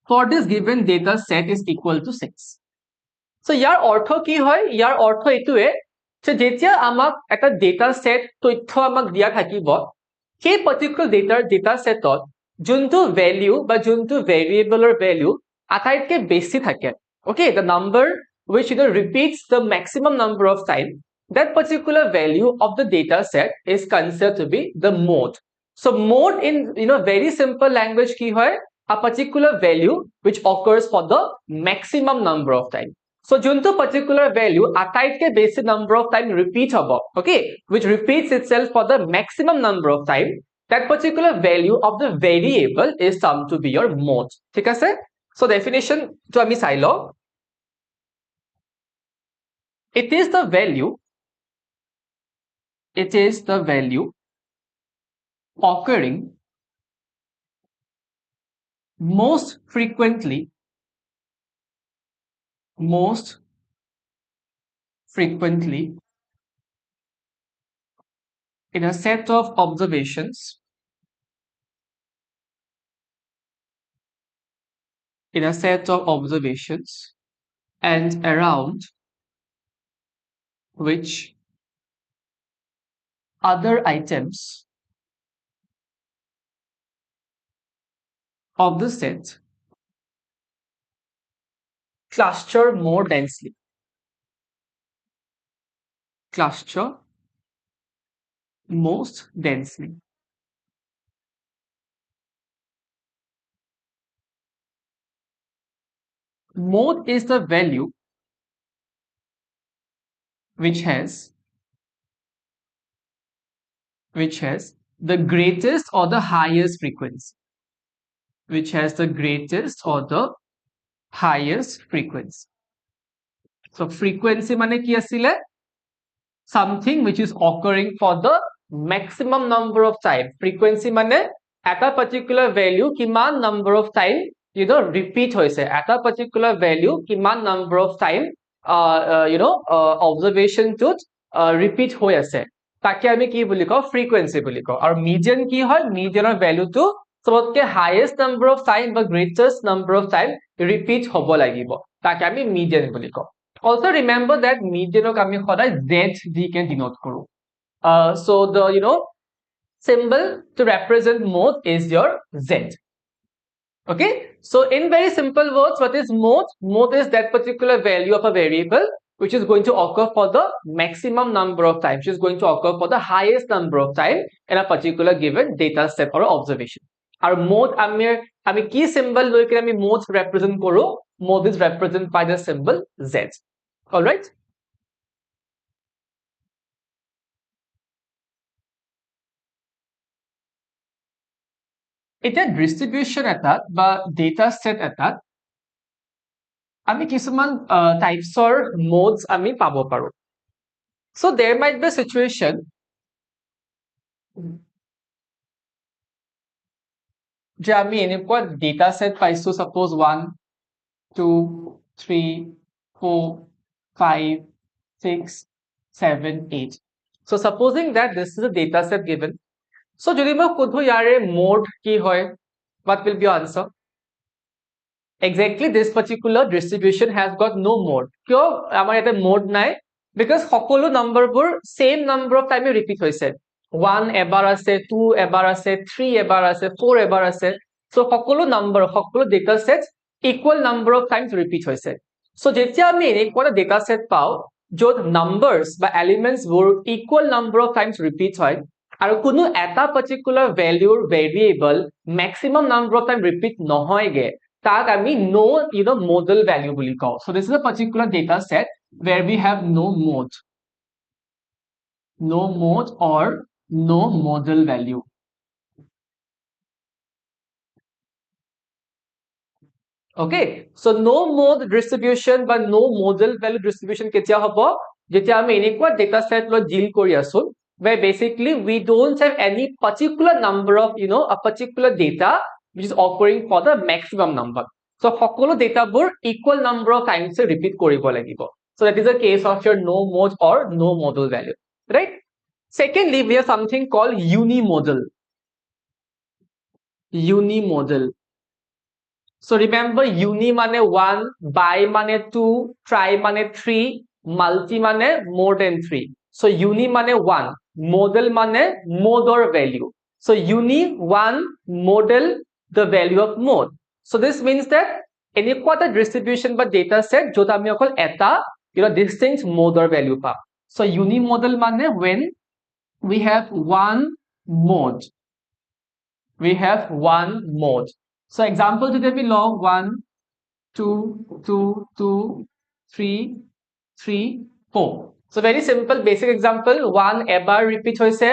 for this given data set is equal to 6. So ইয়াৰ অৰ্থ কি হয়? ইয়াৰ অৰ্থ এটোৱে যে যেতিয়া আমাক এটা data set তথ্য আমাক দিয়া থাকিব, সেই particular data setত যোনটো value বা যোনটো variable value আটাইতকে বেছি থাকে, okay, the number which repeats the maximum number of time, that particular value of the data set is considered to be the mode. So mode in very simple language ki hoy? A particular value which occurs for the maximum number of time. So junto particular value ataitke basic number of time repeat hobo, okay, which repeats itself for the maximum number of time, that particular value of the variable is summed to be your mode. ঠিক আছে? So definition to ami চাই ল. it is the value occurring most frequently in a set of observations and around which other items of the set cluster more densely. Cluster most densely. Mode is the value which has the greatest or the highest frequency. Which has the greatest or the highest frequency. So frequency মানে কি আছিলে? Something which is occurring for the maximum number of time. Frequency মানে এটা particular value কিমান number of time repeat হৈছে. এটা particular value কিমান number of time observation টোত repeat হৈ আছে. তাকে আমি কি বুলি কওঁ? Frequency বুলি কওঁ. আৰু median কি হয়? Medianৰ value to সবতকে highest number of time বা greatest number of time repeat হ'ব লাগিব. তাকে আমি median বুলি কওঁ. Also remember that median ok ami khoday z ke denote koru. So the symbol to represent mode is your z. Okay, so in very simple words, what is mode? Mode is that particular value of a variable which is going to occur for the maximum number of times, which is going to occur for the highest number of time in a particular given data set or observation. Our mode ami key symbol loi ke ami mode represent koru. Mode is represented by the symbol z. All right. It's a distribution etat বা data set etat আমি কিছুমান types or modes আমি পাব পাৰো. So there might be a situation যে আমি এনেকুৱা data set পাইছো, suppose 1 2 3 4 5 6 7 8. So supposing that this is a data set given, so যদি মই কোধো ইয়াৰে mode কি হয়, what will be your answer? Exactly, this particular distribution has got no mode. কিয় আমাৰ ইয়াতে mode নাই? Because সকলো number বোৰ same number of time repeat হৈছে. 1 এবাৰ আছে, 2 এবাৰ আছে, 3 এবাৰ আছে, 4 এবাৰ আছে. So সকলো number, সকলো data sets equal number of times repeat হৈছে. So যেতিয়া আমি এনেকুৱা data set পাওঁ য'ত numbers বা elements বোৰ equal number of times repeat হয় আৰু কোনো এটা particular value variable maximum number of time repeat নহয়গে, তাক আমি no modal value বুলি কওঁ. So this is a particular data set where we have no mode or no modal value. Okay, so no mode distribution বা no modal value distribution কেতিয়া হ'ব? যেতিয়া আমি এনেকুৱা data set লৈ deal কৰি আছো where basically we don't have any particular number of a particular data which is occurring for the maximum number. So সকলো data বোৰ equal number of times repeat কৰিব লাগিব. So that is a case of your no mode or no modal value, right? Secondly, we have something called unimodal. So remember, uni mane 1, bi mane 2, tri mane 3, multi mane more than 3. So uni mane 1, modal mane mode or value. So uni 1 modal the value of mode. So this means that এনেকুৱা এটা distribution বা data set য'ত আমি অকল এটা distinct mode or value palm. So unimodal মানে when we have one mode. So example যদি আমি লওঁ 1 2 2 2 3 3 4. So very simple basic example. 1 এবাৰ repeat হৈছে,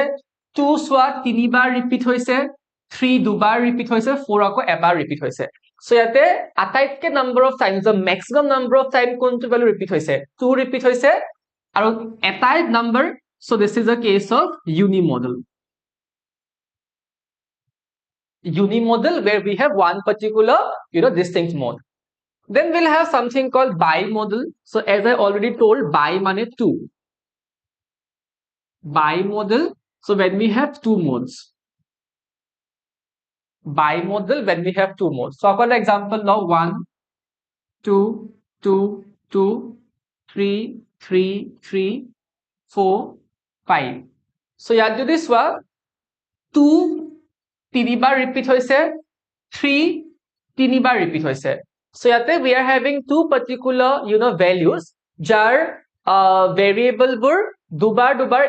2 চোৱা 3 বাৰ repeat হৈছে, 3 দুবাৰ repeat হৈছে, 4 আকৌ এবাৰ repeat হৈছে. So ইয়াতে আটাইতকে number of times, the maximum number of time কোনটো value repeat হৈছে? 2 repeat হৈছে, আৰু এটাই number, so this is a case of unimodal. Unimodal where we have one particular distinct mode. Then we'll have something called bimodal. So as I already told, bi mane two. Bimodal, so when we have two modes. Bimodal when we have two modes. So for example now 1 2 2 2 3 3 3 4 5. So ইয়াত যদি চোৱা 2 তিনিবাৰ repeat হৈছে, 3 তিনিবাৰ repeat হৈছে. So ইয়াতে we are having two particular values যাৰ variable বোৰ দুবাৰ দুবাৰ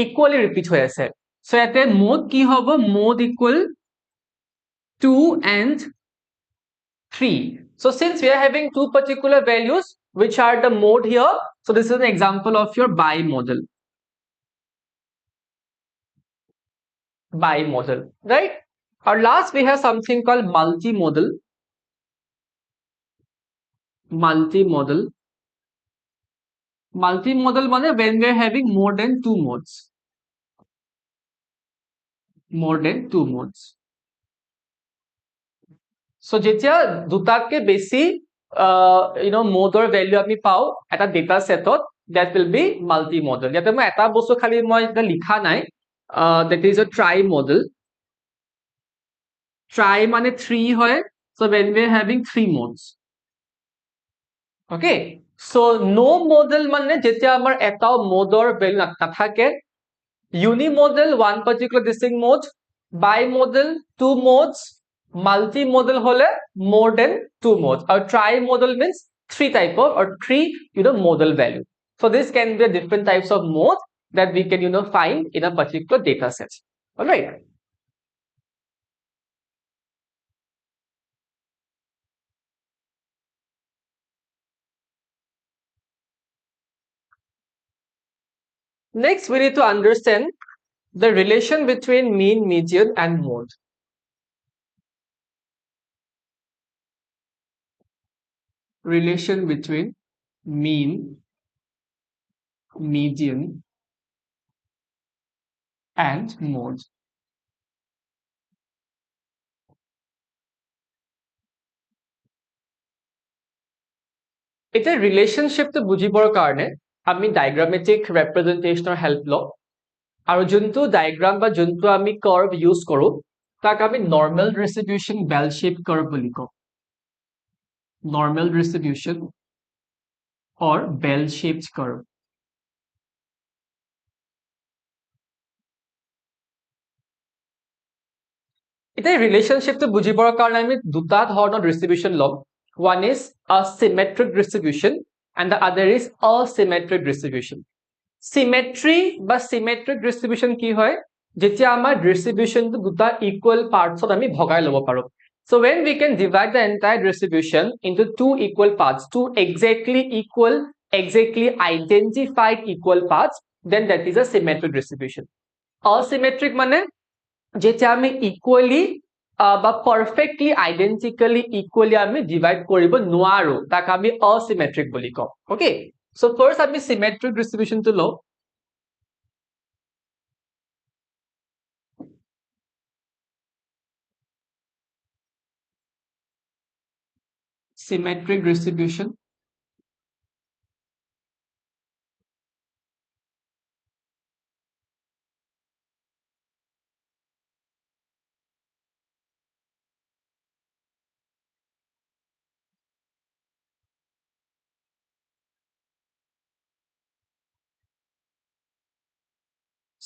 equally repeat হৈ আছে. So ইয়াতে mode কি হ'ব? Mode equal 2 and 3. So since we are having two particular values which are the mode here, so this is an example of your bimodal. Bimodal, right? Or last we have something called multimodal. Multimodal. Multimodal means when we are having more than two modes. More than two modes. So যেতিয়া দুটাতকে বেছি মোডৰ value আমি পাও এটা data সেটত, that will be multimodal. ইয়াতে মই এটা বস্তু খালি মই এটা লিখা নাই, that is a trimodal. Tri মানে 3 হয়, so when we are having three modes. Okay, so no modal মানে যেতিয়া আমাৰ এটাও মোডৰ ভ্যালু নাথাকে. Unimodal one particular distinct mode, bimodal two modes, multimodal hole more than two modes, or trimodal means three type of or three modal value. So this can be different types of modes that we can find in a particular data set. All right. Next, we need to understand the relation between mean, median, and mode. Relation between mean, median, and mode. এটা ৰিলেশনশ্বিপটো বুজিবৰ কাৰণে আমি ডায়াগ্ৰামেটিক ৰিপ্ৰেজেন্টেশনৰ help লওঁ, আৰু যোনটো diagram বা যোনটো আমি curve use কৰো তাক আমি normal distribution bell shape curve বুলি কওঁ. Normal distribution or bell shaped curve. এটা ৰিলেশনশ্বিপটো বুজিবৰ কাৰণে আমি দুটা ধৰণৰ ডিস্ট্ৰিবিউশন লম. One is a symmetric distribution and the other is asymmetric distribution. Symmetry বা symmetric distribution কি হয়? যেতিয়া আমাৰ ডিস্ট্ৰিবিউশনটো দুটা equal partsত আমি ভগাই ল'ব পাৰো. So when we can divide the entire distribution into two equal parts, two exactly equal, exactly identified equal parts, then that is a symmetric distribution. Asymmetric মানে যেতিয়া আমি equally বা perfectly identically equally আমি divide কৰিব নোৱাৰো তাক আমি asymmetric বুলি কওঁ. Okay, so first আমি symmetric distribution to লওঁ. Symmetric distribution.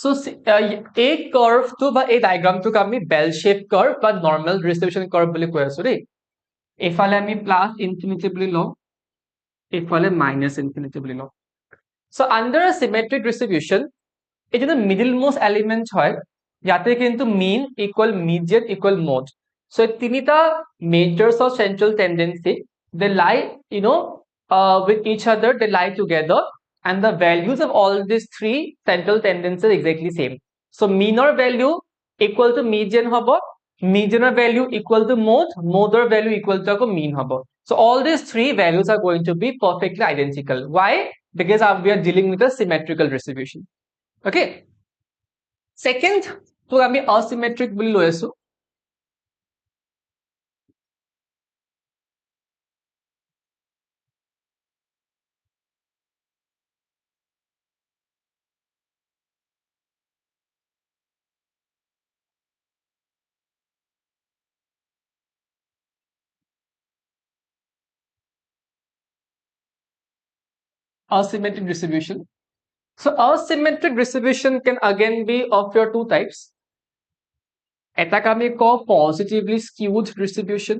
So a curve to বা a diagram to আমি bell shaped curve বা normal distribution curve বুলি কৈ আছো দেই. এফালে আমি plus infinity বুলি লওঁ, এফালে minus infinity বুলি লওঁ. So under a symmetric distribution, এই যে middle most element হয় ইয়াতে কিন্তু mean equal median equal mode. So তিনিটা measures of central tendency, they lie with each other, they lie together, and the values of all these three central tendencies are exactly same. So mean or value equal to median hobo, median or value equal to mode, mode or value equal to mean hobo. So all these three values are going to be perfectly identical. Why? because we are dealing with a symmetrical distribution. Okay, second তো আমি asymmetric বুলি লৈ আছো. Asymmetric distribution. So asymmetric distribution can again be of your two types. Attack আমি কওঁ positively skewed distribution.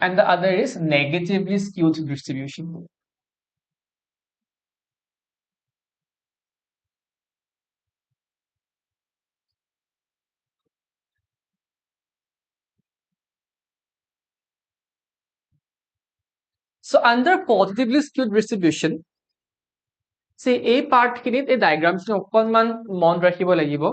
And the other is negatively skewed distribution. So under positively skewed distribution, say a part খিনিত এই diagrams অকনমান মন ৰাখিব লাগিব.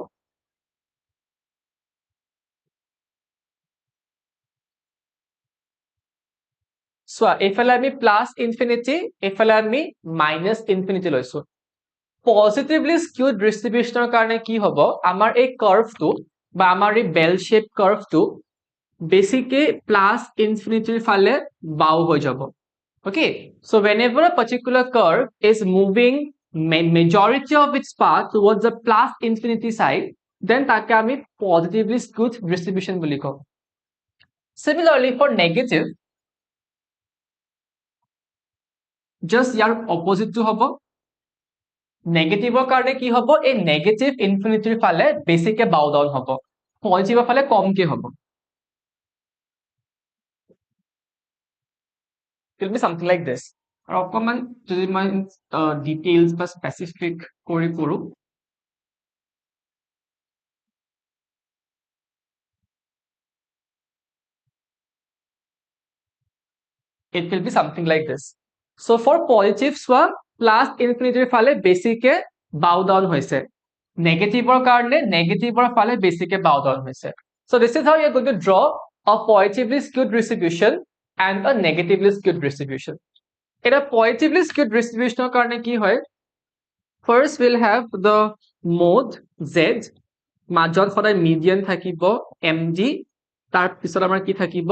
চোৱা এইফালে আমি প্লাছ ইনফিনিটি, এইফালে আমি মাইনাছ ইনফিনিটি লৈছো. পজিটিভলি স্কিউড ডিস্ট্ৰিবিউচনৰ কাৰণে কি হ'ব, আমাৰ এই কাৰ্ভটো বা আমাৰ এই বেল শেপ কাৰ্ভটো বেছিকে প্লাছ ইনফিনিটিৰ ফালে বাউ হৈ যাব. Okay, so whenever a particular curve is moving majority of its path towards the plus infinity side, then তাকে আমি positively skewed distribution বুলি কওঁ. Similarly for negative, just year opposite টো হ'ব. নেগেটিভৰ কাৰণে কি হ'ব, এই নেগেটিভ ইনফিনিটিৰ ফালে বেছিকে বাউ ডাউন হ'ব, পজিটিভৰ ফালে কমকে হ'ব. It will be something like this. আৰু অকমান যদি মই ডিটেইলছ বা স্পেচিফিক কৰি কৰো, it will be something like this. So for positive চোৱা প্লাছ ইনফিনিটিৰ ফালে বেছিকে বাউ ডাউন হৈছে, নেগেটিভৰ কাৰণে নেগেটিভৰ ফালে বেছিকে বাউ ডাউন হৈছে. So this is how you are going to draw a positively skewed distribution and a negatively skewed distribution. এটা positively skewed distributionৰ কাৰণে কি হয়, first we'll have the mode z, মাজত সদায় median থাকিব mg, তাৰ পিছত আমাৰ কি থাকিব,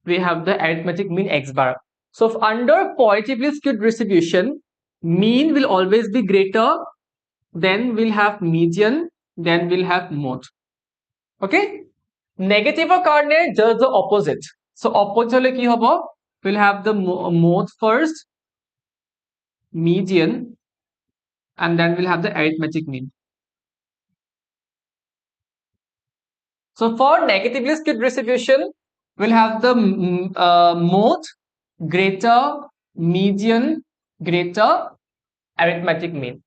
we have the arithmetic mean x bar. So under positively skewed distribution, mean will always be greater, then we'll have median, then we'll have mode. Okay, negative karne just the opposite. So opposite hole ki hobo, we'll have the mode first, median, and then we'll have the arithmetic mean. So for negatively skewed distribution, we'll have the mode greater, median greater, arithmetic mean.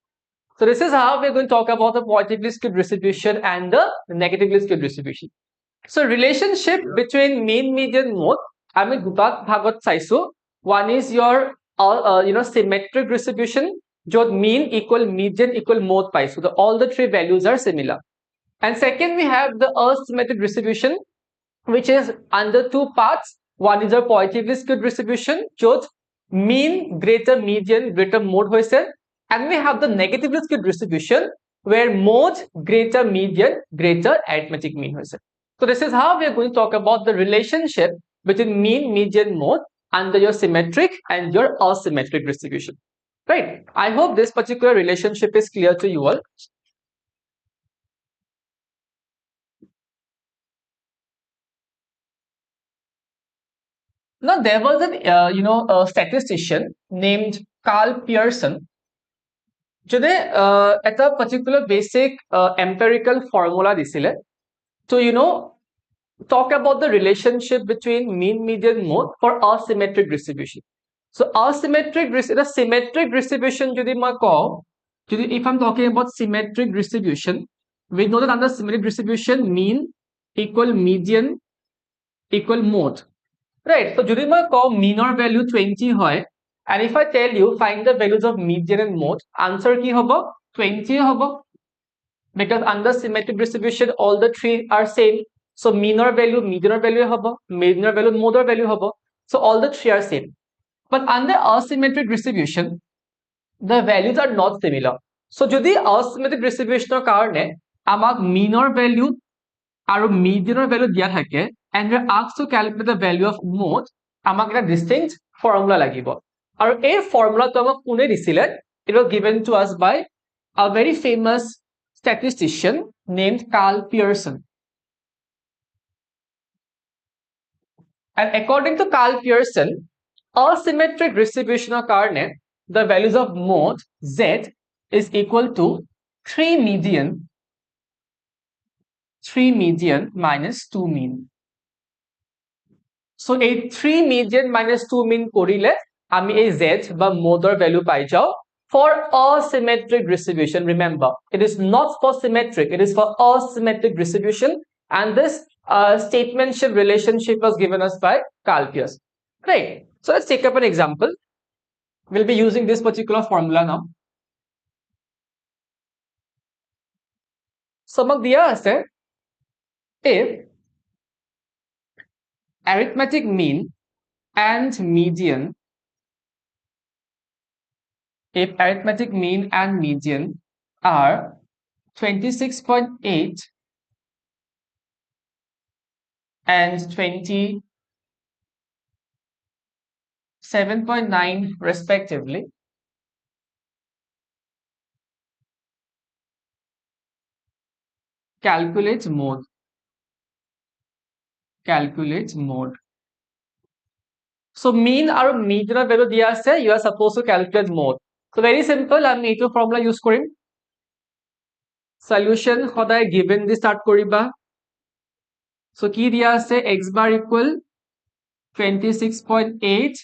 So this is how we're going to talk about the positively skewed distribution and the negatively skewed distribution. So relationship between mean, median, mode, আমি দুটা ভাগত চাইছো. One is your symmetric distribution, য'ত mean equal median equal mode পাইছো, so all the three values are similar. And second we have the asymmetric distribution, which is under two parts. One is a positively skewed distribution, য'ত mean greater median greater mode হৈছে, and we have the negatively skewed distribution where mode greater median greater arithmetic mean হৈছে. So this is how we are going to talk about the relationship between mean, median, mode under your symmetric and your asymmetric distribution. Right? I hope this particular relationship is clear to you all. Now there was a statistician named Carl Pearson. Today, at a particular basic empirical formula disile to talk about the relationship between mean, median, mode for asymmetric distribution. So asymmetric the symmetric distribution যদি মই কওঁ, if I'm talking about symmetric distribution, we know that under symmetric distribution mean equal median equal mode, right? So যদি মই কওঁ mean or value 20 হয়, And if I tell you find the values of median and mode, answer ki hobo? 20 hobo. Because under symmetric distribution, all the three are same. So mean or value, median or value hobo, median or value, mode or value hobo. So all the three are same. But under asymmetric distribution, the values are not similar. So যদি asymmetric distribution কারণে আমাক mean or value আৰু median or value দিয়া থাকে and we are asked to calculate the value of mode, আমাক এটা distinct formula লাগিব। আৰু এই formulaটো আমাক কোনে দিছিলে? It was given to us by a very famous statistician named Carl Pearson. And according to Carl Pearson, asymmetric distribution কারণে the values of mode z is equal to 3 median minus 2 mean. So a 3 median minus 2 mean করিলে আমি এই z বা mode or value পাই যাও for asymmetric distribution. Remember, it is not for symmetric, it is for asymmetric distribution, and this statementship relationship was given us by Carl Pearson. Right. So let's take up an example. We'll be using this particular formula now. So আমাক দিয়া আছে if arithmetic mean and median are 26.8 and 27.9 respectively, calculate mode. So mean আৰু median value দিয়া আছে, you are supposed to calculate mode. So very simple, আমি এইটো formula use কৰিম। Solution সদায় given দি start কৰিবা। So কি দিয়া আছে? X bar equal 26.8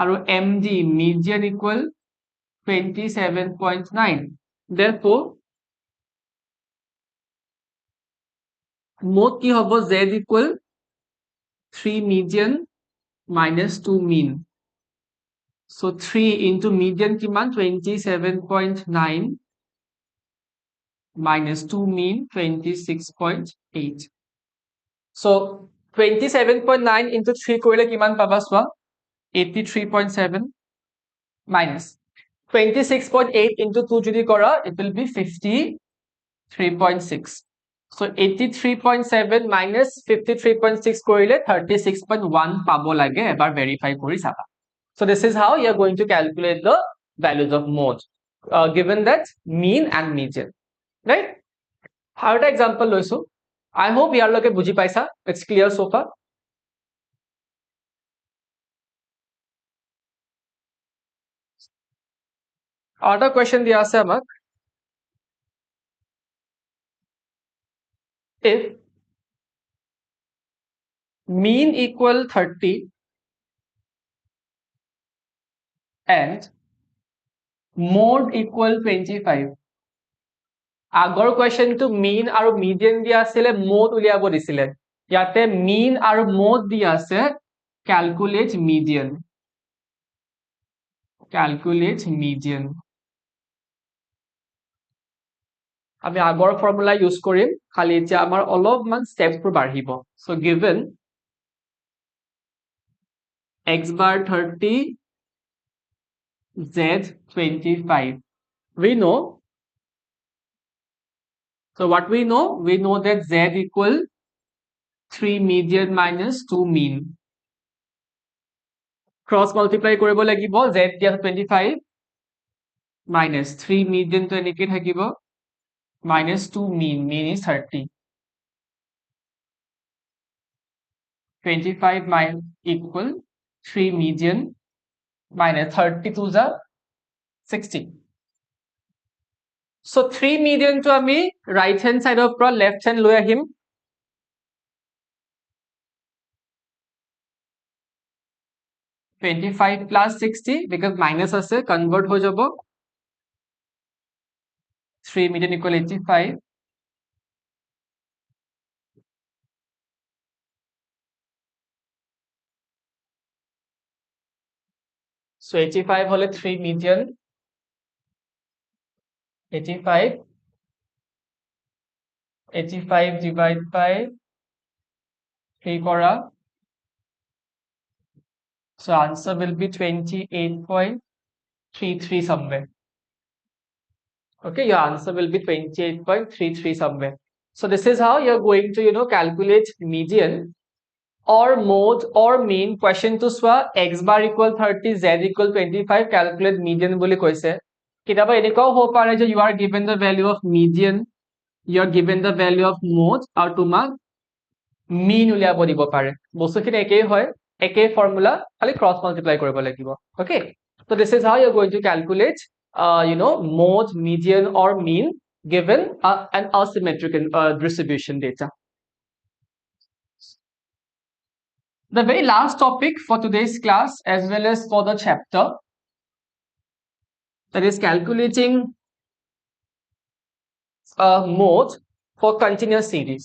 আৰু MD median equal 27.9. Therefore mode কি হ'ব? Z equal 3 median minus 2 mean. So 3 into median কিমান? 27.9 minus 2 mean 26.8. So 27.9 into 3 কৰিলে কিমান পাবা চোৱা? 83.7 minus 26.8 into 2 যদি কৰা, it will be 53.6. So 83.7 minus 53.6 কৰিলে 36.1 পাব লাগে, এবাৰ verify কৰি চাবা। So this is how you are going to calculate the values of mode, given that mean and median, right? How to example লৈছো, I hope ইয়াৰ লগে বুজি পাইছা, it's clear so far. Other question দিয়া আছে আমাক, if mean equal 30 and mode equal 25. আগৰ questionটো mean আৰু median দিয়া আছিলে, mode উলিয়াব দিছিলে। ইয়াতে mean আৰু mode দিয়া আছে, calculate median. আমি আগৰ formula use কৰিম, খালি এতিয়া আমাৰ অলপমান steps বোৰ বাঢ়িব। So given x bar 30, z 25, we know, so what we know that z equal 3 median minus 2 mean. Cross multiply কৰিব লাগিব, z দিয়া 25 minus 3 median to এনেকৈ থাকিব minus 2 mean is 30. 25 minus equal 3 median minus 30 to the 60. So 3 median to আমি right hand side of পৰা left hand লৈ আহিম। (25 plus 60) because minus আছে, convert হৈ যাব। 3 median equal 85. So 85 হলে 3 median, 85 divide by 3 করা, so answer will be 28.33 somewhere. Okay, your answer will be 28.33 somewhere. So this is how you're going to, calculate median or mode or mean. Question to swa x bar equal 30, z equal 25, calculate median বুলি কৈছে. কিতাবা এনেকাও হ'ব পাৰে যে you are given the value of median, you are given the value of mode, আৰু তোমাক mean উলিয়াব দিব পাৰে. বস্তুখিনি একেই হয়, একেই ফৰ্মুলা, খালি ক্ৰছ মাল্টিপ্লাই কৰিব লাগিব. Okay, so this is how you're going to calculate mode, median or mean given an asymmetric distribution data. The very last topic for today's class as well as for the chapter, that is calculating mode for continuous series.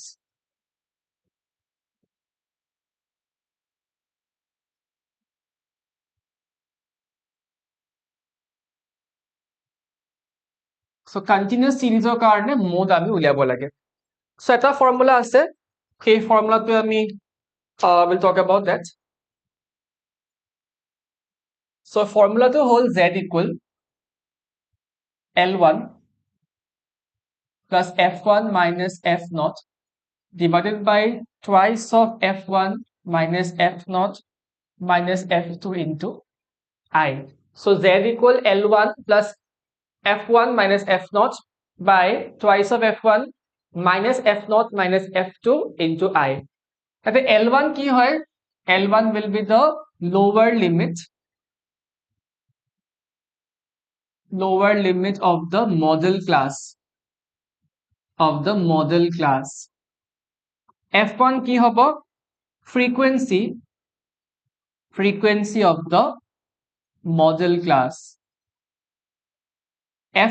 So continuous series or karone mode ami uliabo lage. So eta formula ase, সেই formula to ami will talk about that. So formula to whole z equal L1 plus F1 minus F0 divided by twice of F1 minus F0 minus F2 into I. So z equal L1 plus F1 minus F0 by twice of F1 minus F0 minus F2 into I. তাতে L1 কি হয়? L1 will be the lower limit of the model class. F1 কি হ'ব? Frequency of the model class.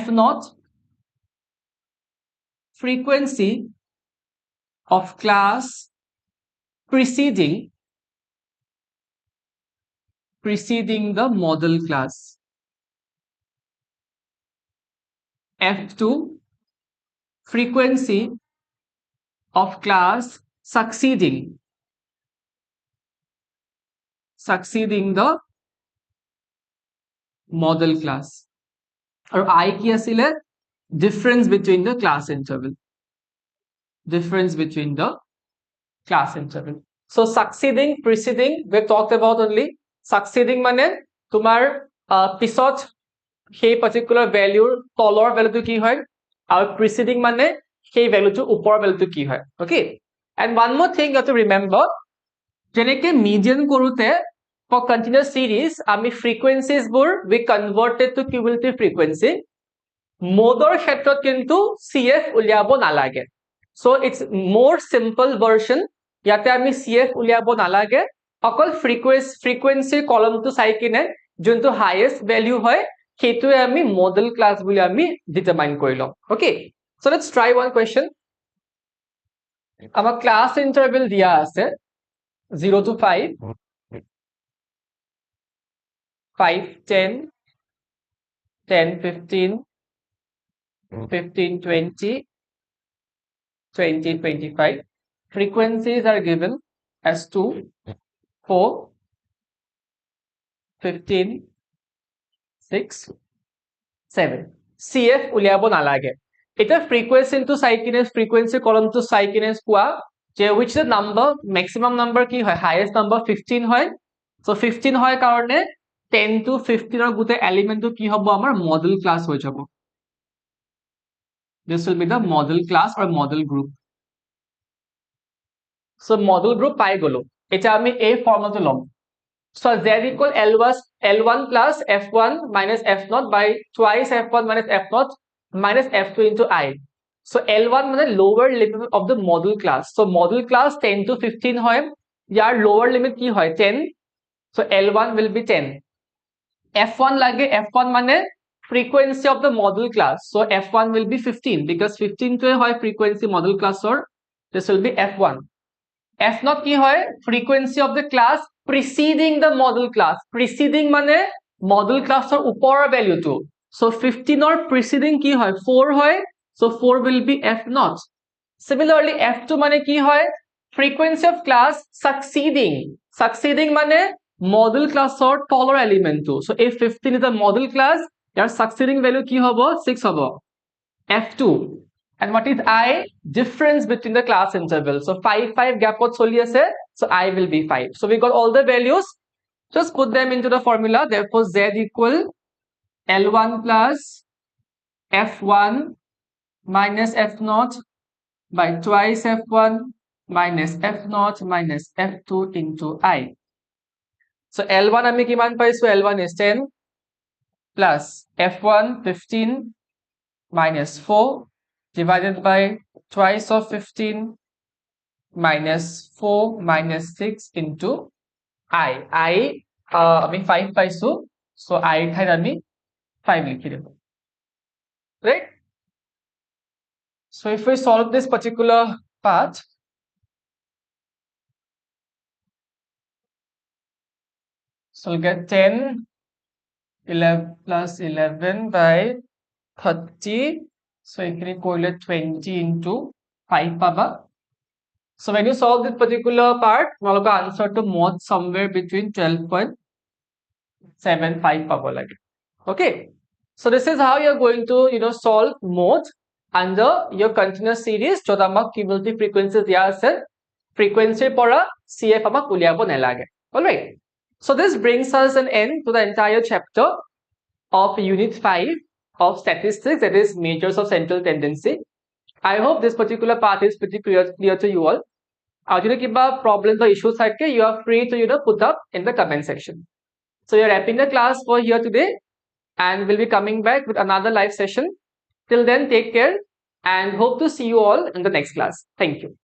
F0 frequency of class preceding the model class. F2 frequency of class succeeding the model class. Or I ki asile difference between the class interval. So succeeding, preceding, we talked about only. Succeeding mane tumar pisot সেই particular value তলৰ value to কি হয়, আৰু preceding মানে সেই value to ওপৰৰ value to কি হয়. Okay, and one more thing you have to remember, যেনেকে median কৰোতে for continuous series আমি frequencies বোৰ we converted to cumulative frequency. মোডৰ ক্ষেত্ৰত কিন্তু CF উলিয়াব নালাগে. So it's more simple version. ইয়াতে আমি CF উলিয়াব নালাগে, অকল frequency column to চাই কিনে যোনটো highest value হয় সেইটোৱে আমি model class বুলি আমি determine কৰি লম. Okay, so let's try one question. আমাৰ class interval দিয়া আছে 0 to 5, 5, 10, 10, 15, 15, 20, 20, 25. Frequencies are given as 2, 4, 15, 6, 7. CF উলিয়াব নালাগে. এটা frequency to চাই কিনে frequency column to চাই কিনে কোৱা যে which is the number, maximum number কি হয়, highest number 15 হয়. So 15 হয় কাৰণে 10 to 15 ৰ গোটে element to কি হ'ব আমাৰ model class হৈ যাব. This will be the model class or model group. So model group পাই গলো. এটা আমি এই ফৰ্মুলাটো লম. So z equal L1 plus F1 minus F0 by twice F1 minus F0 minus F2 into I. So L1 মানে lower limit of the model class. So model class 10 to 15 হয়, ইয়াৰ lower limit কি হয় 10. So L1 will be 10. F1 লাগে, F1 মানে frequency of the model class. So F1 will be 15 because 15 to হয় frequency model class or this will be F1. F0 কি হয় frequency of the class preceding the model class. Preceding মানে model ক্লাছৰ ওপৰৰ ভ্যালুটো so 15 preceding কি হয় 4 হয় so 4 will be f0 similarly f2 মানে কি হয় frequency of class succeeding মানে model classৰ তলৰ এলিমেন্টটো so a 15 is a model class year succeeding value কি হ'ব 6 হ'ব f2 and what is I difference between the class intervals so 5 gapot choli ase so I will be 5 so we got all the values just put them into the formula therefore z equal L1 plus f1 minus f0 by twice f1 minus f0 minus f2 into I so L1 ami kiman paisu L1 is 10 plus f1 15 minus 4 divided by twice of 15 minus 4 minus 6 into I আমি 5 পাইছো so I ঠাইত আমি 5 লিখি দেব right so if we solve this particular part so we'll get 10 11 plus 11 by 30 so এখানে করলে 20 into 5 পাবা so when you solve this particular part তোমালোকৰ answer to mod somewhere between 12.75 পাব লাগে okay so this is how you're going to solve modes under your continuous series যত আমাক cumulative frequencies দিয়া আছে frequency পৰা cf আমাক উলিয়াব নালাগে alright so this brings us an end to the entire chapter of unit 5 of statistics that is measures of central tendency I hope this particular part is pretty clear to you all যদি কিবা problems or issues থাকে you are free to put up in the comment section so we are wrapping the class for here today and we'll be coming back with another live session till then take care and hope to see you all in the next class thank you